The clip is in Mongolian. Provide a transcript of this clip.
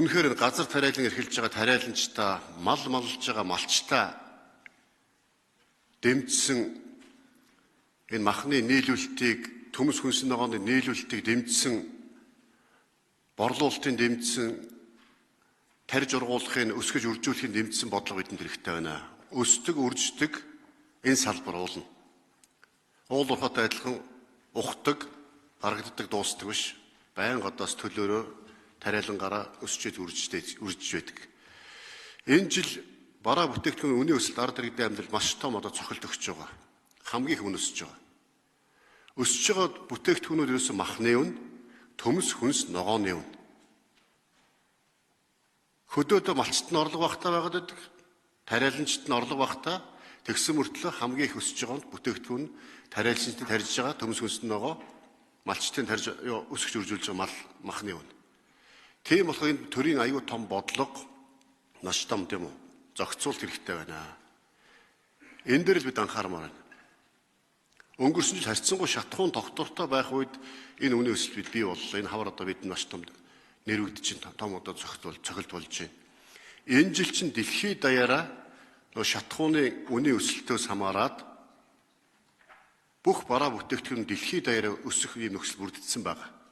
Үнэхээр газар тариалан эрхэлж байгаа тариаланчдаа, мал малж байгаа малчдаа дэмжсэн энэ махны нийлүүлэлтийг, төмс хүнсэн ногооны нийлүүлэлтийг дэмжсэн, борлуулалтын дэмжсэн, тарж ургуулахын, өсгөж үржүүлэхийн дэмжсэн бодлого бидэнд хэрэгтэй байна. Өсдөг, үрждэг энэ салбар уулна. Уул уурхайтай адилхан ухдаг, гарагддаг, дуустдаг биш. Байнга одоос төлөөрөө тариалангараа өсчээд үржиж байдаг. Энэ жил бараа бүтээгдэхүүн үнийн өсөлт ард иргэдийн амьдрал маш том цохилт өгч байгаа. Хамгийн их өсөж байгаа. Өсөж байгаа бүтээгдэхүүнүүд ерөөсөн махны үн, төмс хүнс ногооны үн. Хөдөөдөө малчт нь орлого багтаа байгаад байдаг. Тариаланчт нь орлого багтаа, тэгсэн мөртлөө хамгийн их өсөж байгаа бүтээгдэхүүн тариаланчтад тарьж байгаа төмс хүнс ногоо, малчтын тарьж өсгөж үржүүлж байгаа махны үн. Тийм болохоор энэ төрийн аюул том бодлого маш том тийм үү? Зохицуулт хэрэгтэй байна. Энэ дээр л бид анхаармаар байна. Өнгөрсөн жил харьцангуй шатхуун тогтвортой байх үед энэ үнийн өсөлт бид бий боллоо. Энэ хавар одоо бид маш том нэрвэгдэж том одоо цохилт болж байна. Энэ жил чинь дэлхийд даяараа шатхууны үнийн өсөлтөөс хамаарат бүх бараа бүтээгдэхүүн дэлхийд даяараа өсөх ийм нөхцөл бүрдсэн байгаа.